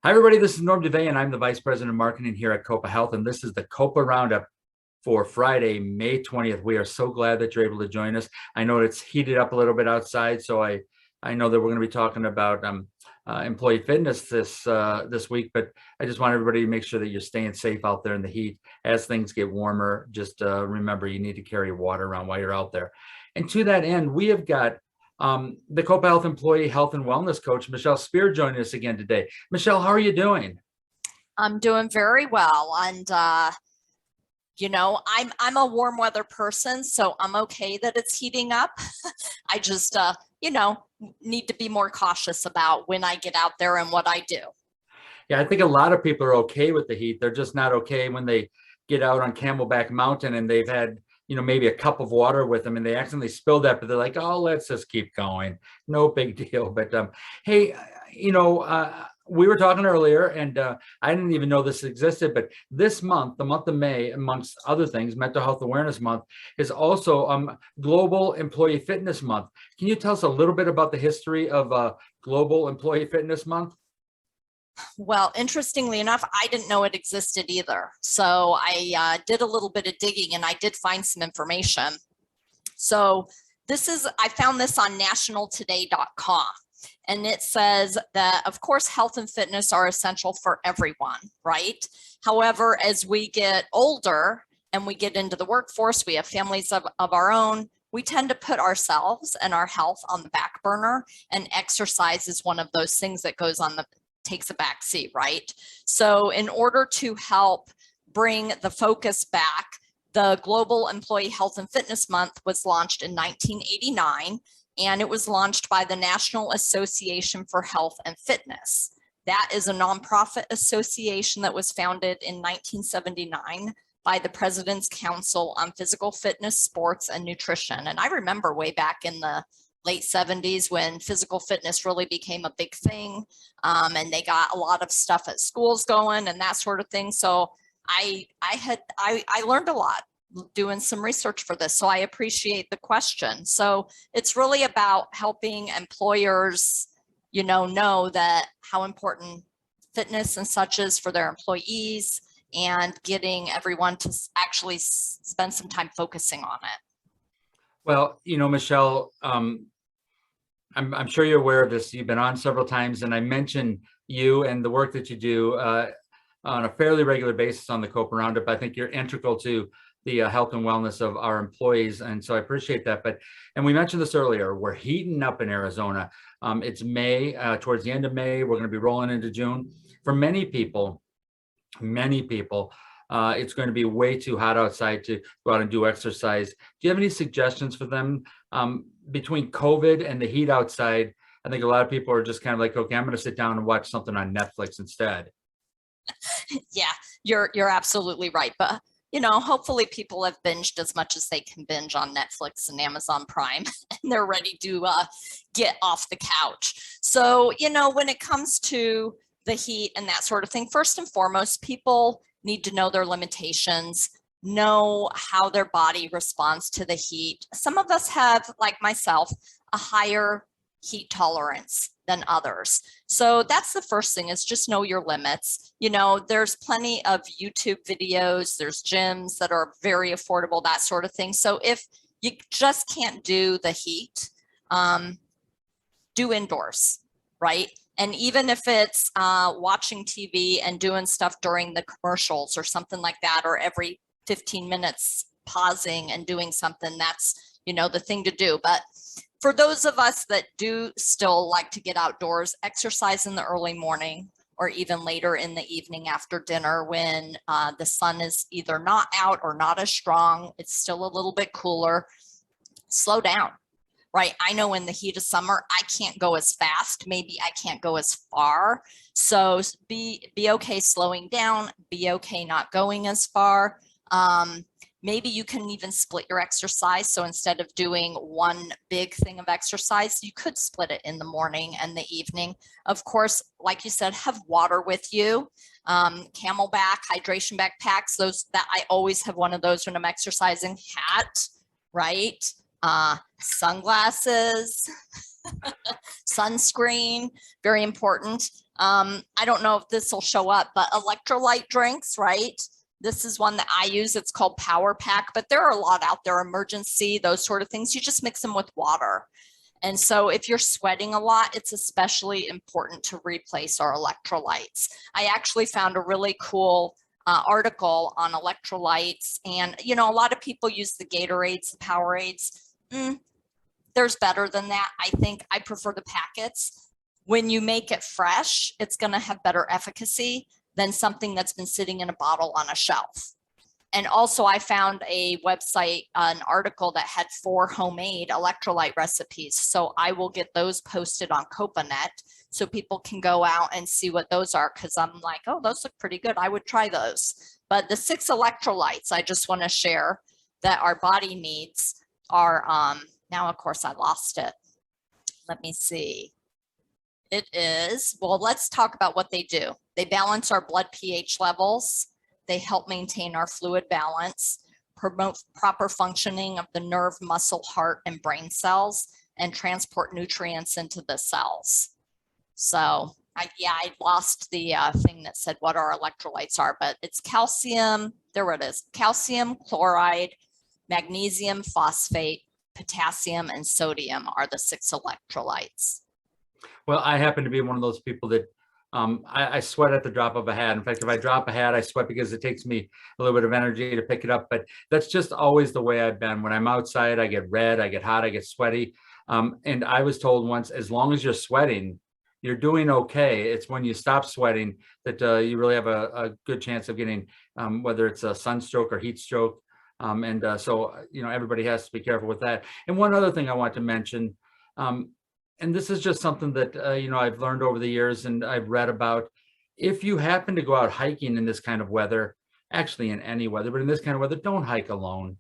Hi, everybody. This is Norm DeVay, and I'm the Vice President of Marketing here at Copa Health. And this is the Copa Roundup for Friday, May 20th. We are so glad that you're able to join us. I know it's heated up a little bit outside, so I know that we're going to be talking about employee fitness this week, but I just want everybody to make sure that you're staying safe out there in the heat. As things get warmer, just remember you need to carry water around while you're out there. And to that end, we have got the Copa Health Employee Health and Wellness Coach, Michele Spear, joining us again today. Michele, how are you doing? I'm doing very well. And I'm a warm weather person, so I'm okay that it's heating up. I just need to be more cautious about when I get out there and what I do. Yeah, I think a lot of people are okay with the heat. They're just not okay when they get out on Camelback Mountain and they've had, maybe a cup of water with them and they accidentally spilled that, but they're like, oh, let's just keep going. No big deal. But hey, we were talking earlier and I didn't even know this existed, but this month, the month of May, amongst other things, Mental Health Awareness Month is also Global Employee Fitness Month. Can you tell us a little bit about the history of Global Employee Fitness Month? Well, interestingly enough, I didn't know it existed either. So I did a little bit of digging and I did find some information. So I found this on nationaltoday.com. And it says that, of course, health and fitness are essential for everyone, right? However, as we get older and we get into the workforce, we have families of our own, we tend to put ourselves and our health on the back burner, and exercise is one of those things that takes a back seat, right? So in order to help bring the focus back, the Global Employee Health and Fitness Month was launched in 1989, and it was launched by the National Association for Health and Fitness. That is a nonprofit association that was founded in 1979 by the President's Council on Physical Fitness, Sports, and Nutrition. And I remember way back in the late 70s when physical fitness really became a big thing, and they got a lot of stuff at schools going and that sort of thing. So I learned a lot doing some research for this, so I appreciate the question. So it's really about helping employers know that how important fitness and such is for their employees, and getting everyone to actually spend some time focusing on it. Well, Michele, I'm sure you're aware of this. You've been on several times, and I mentioned you and the work that you do on a fairly regular basis on the Copa Roundup. I think you're integral to the health and wellness of our employees, and so I appreciate that. And we mentioned this earlier, we're heating up in Arizona. It's May, towards the end of May, we're going to be rolling into June. For many people, it's going to be way too hot outside to go out and do exercise. Do you have any suggestions for them? Between COVID and the heat outside, I think a lot of people are just kind of like, okay, I'm going to sit down and watch something on Netflix instead. Yeah, you're absolutely right. But hopefully people have binged as much as they can binge on Netflix and Amazon Prime, and they're ready to get off the couch. So, when it comes to the heat and that sort of thing, first and foremost, people need to know their limitations, know how their body responds to the heat. Some of us have, like myself, a higher heat tolerance than others. So that's the first thing, is just know your limits. There's plenty of YouTube videos, there's gyms that are very affordable, that sort of thing. So if you just can't do the heat, do indoors, right? And even if it's watching TV and doing stuff during the commercials or something like that, or every 15 minutes pausing and doing something, that's the thing to do. But for those of us that do still like to get outdoors, exercise in the early morning or even later in the evening after dinner, when the sun is either not out or not as strong, it's still a little bit cooler. Slow down, right? I know in the heat of summer, I can't go as fast. Maybe I can't go as far. So be okay slowing down, be okay not going as far. Maybe you can even split your exercise. So instead of doing one big thing of exercise, you could split it in the morning and the evening. Of course, like you said, have water with you. Camelback, hydration backpacks, those that I always have one of those when I'm exercising. Hat, right? Sunglasses, sunscreen, very important. I don't know if this will show up, but electrolyte drinks, right? This is one that I use. It's called Power Pack, but there are a lot out there, Emergency, those sort of things. You just mix them with water. And so if you're sweating a lot, it's especially important to replace our electrolytes. I actually found a really cool article on electrolytes, and you know, a lot of people use the Gatorades, the Powerades. There's better than that. I think I prefer the packets. When you make it fresh, it's going to have better efficacy than something that's been sitting in a bottle on a shelf. And also I found a website, an article that had 4 homemade electrolyte recipes. So I will get those posted on CopaNet so people can go out and see what those are, because I'm like, oh, those look pretty good. I would try those. But the 6 electrolytes I just want to share that our body needs are, now of course I lost it. Let me see. It is, well, let's talk about what they do. They balance our blood pH levels. They help maintain our fluid balance, promote proper functioning of the nerve, muscle, heart, and brain cells, and transport nutrients into the cells. So I lost the thing that said what our electrolytes are, but it's calcium, there it is, calcium chloride, magnesium phosphate, potassium, and sodium are the 6 electrolytes. Well, I happen to be one of those people that I sweat at the drop of a hat. In fact, if I drop a hat, I sweat because it takes me a little bit of energy to pick it up. But that's just always the way I've been. When I'm outside, I get red, I get hot, I get sweaty. And I was told once, as long as you're sweating, you're doing okay. It's when you stop sweating that you really have a good chance of getting, whether it's a sunstroke or heat stroke. So, you know, everybody has to be careful with that. And one other thing I want to mention, and this is just something that, you know, I've learned over the years and I've read about. If you happen to go out hiking in this kind of weather, actually in any weather, but in this kind of weather, don't hike alone.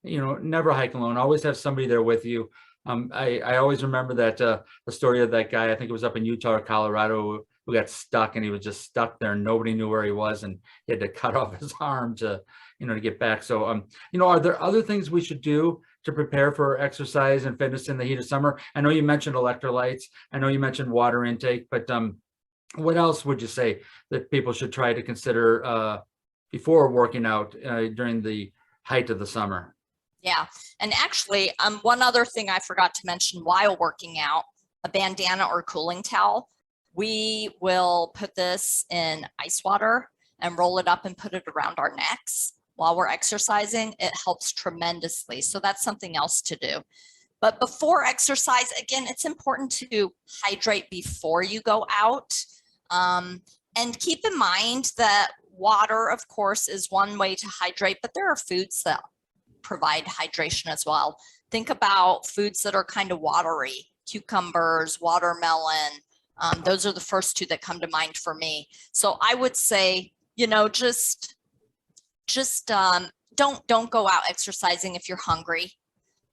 You know, never hike alone. Always have somebody there with you. I always remember that the story of that guy, I think it was up in Utah or Colorado, who got stuck, and he was just stuck there and nobody knew where he was, and he had to cut off his arm to, you know, to get back. So, you know, are there other things we should do to prepare for exercise and fitness in the heat of summer? I know you mentioned electrolytes. I know you mentioned water intake, but what else would you say that people should try to consider before working out during the height of the summer? Yeah, and actually, one other thing I forgot to mention while working out, a bandana or cooling towel. We will put this in ice water and roll it up and put it around our necks while we're exercising. It helps tremendously. So that's something else to do. But before exercise, again, it's important to hydrate before you go out. And keep in mind that water, of course, is one way to hydrate, but there are foods that provide hydration as well. Think about foods that are kind of watery, cucumbers, watermelon. Those are the first 2 that come to mind for me. So I would say, you know, just don't go out exercising if you're hungry,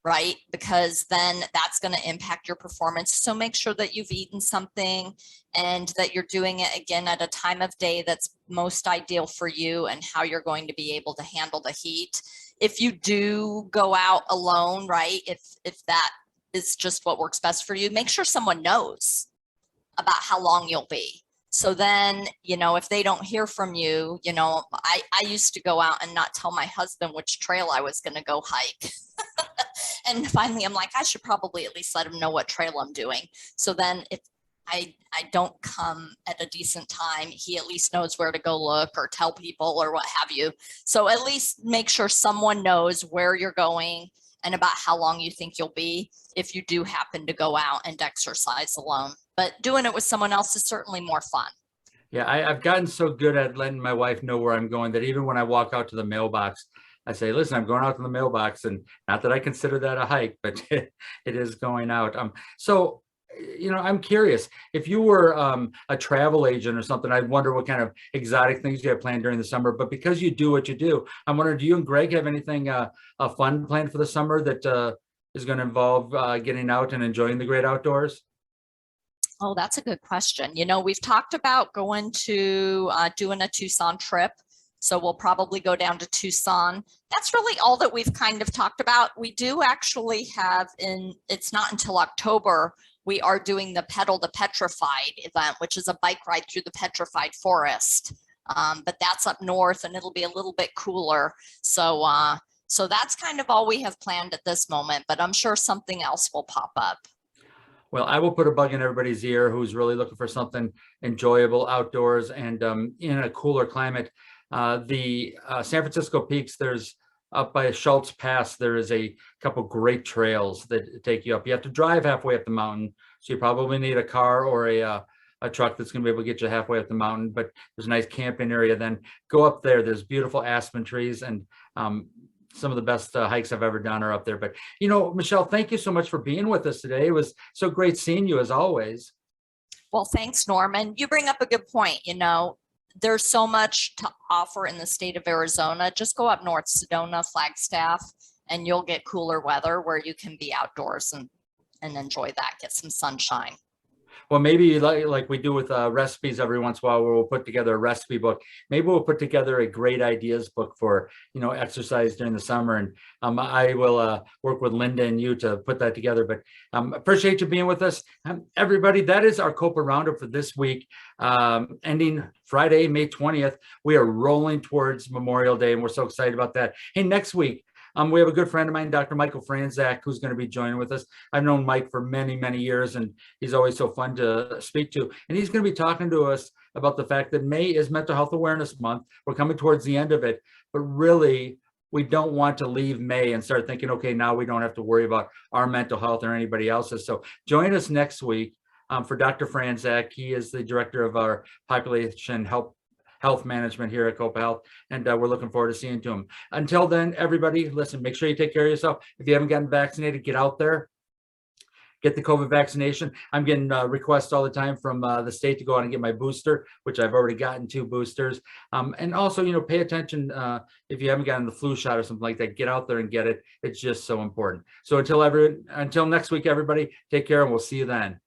right? Because then that's going to impact your performance. So make sure that you've eaten something and that you're doing it again at a time of day that's most ideal for you and how you're going to be able to handle the heat. If you do go out alone, right, if that is just what works best for you, make sure someone knows about how long you'll be. So then, you know, if they don't hear from you, you know, I used to go out and not tell my husband which trail I was going to go hike. And finally, I'm like, I should probably at least let him know what trail I'm doing. So then if I don't come at a decent time, he at least knows where to go look or tell people or what have you. So at least make sure someone knows where you're going and about how long you think you'll be if you do happen to go out and exercise alone. But doing it with someone else is certainly more fun. Yeah, I've gotten so good at letting my wife know where I'm going that even when I walk out to the mailbox, I say, listen, I'm going out to the mailbox. And not that I consider that a hike, but it is going out. So, you know, I'm curious, if you were a travel agent or something, I'd wonder what kind of exotic things you have planned during the summer. But because you do what you do, I'm wondering, do you and Greg have anything fun planned for the summer that is going to involve getting out and enjoying the great outdoors? Oh, that's a good question. You know, we've talked about going to doing a Tucson trip. So we'll probably go down to Tucson. That's really all that we've kind of talked about. We do actually have it's not until October we are doing the Pedal to Petrified event, which is a bike ride through the petrified forest. But that's up north and it'll be a little bit cooler. So that's kind of all we have planned at this moment, but I'm sure something else will pop up. Well, I will put a bug in everybody's ear who's really looking for something enjoyable outdoors and in a cooler climate. The San Francisco Peaks, there's up by Schultz Pass, there is a couple great trails that take you up. You have to drive halfway up the mountain, so you probably need a car or a truck that's going to be able to get you halfway up the mountain, but there's a nice camping area. Then go up there. There's beautiful aspen trees and some of the best hikes I've ever done are up there. But, you know, Michele, thank you so much for being with us today. It was so great seeing you as always. Well, thanks, Norman. You bring up a good point. You know, there's so much to offer in the state of Arizona. Just go up north, Sedona, Flagstaff, and you'll get cooler weather where you can be outdoors and enjoy that, get some sunshine. Well, maybe like we do with recipes every once in a while, where we'll put together a recipe book. Maybe we'll put together a great ideas book for, you know, exercise during the summer. And I will work with Linda and you to put that together. But appreciate you being with us. Everybody, that is our Copa Roundup for this week, ending Friday, May 20th. We are rolling towards Memorial Day, and we're so excited about that. Hey, next week, we have a good friend of mine, Dr. Michael Franzak, who's going to be joining with us. I've known Mike for many, many years, and he's always so fun to speak to. And he's going to be talking to us about the fact that May is Mental Health Awareness Month. We're coming towards the end of it, but really, we don't want to leave May and start thinking, okay, now we don't have to worry about our mental health or anybody else's. So join us next week for Dr. Franzak. He is the director of our population health management here at Copa Health, and we're looking forward to seeing to him. Until then, everybody, listen, make sure you take care of yourself. If you haven't gotten vaccinated, get out there, get the COVID vaccination. I'm getting requests all the time from the state to go out and get my booster, which I've already gotten 2 boosters. And also, you know, pay attention if you haven't gotten the flu shot or something like that, get out there and get it. It's just so important. So until next week, everybody, take care, and we'll see you then.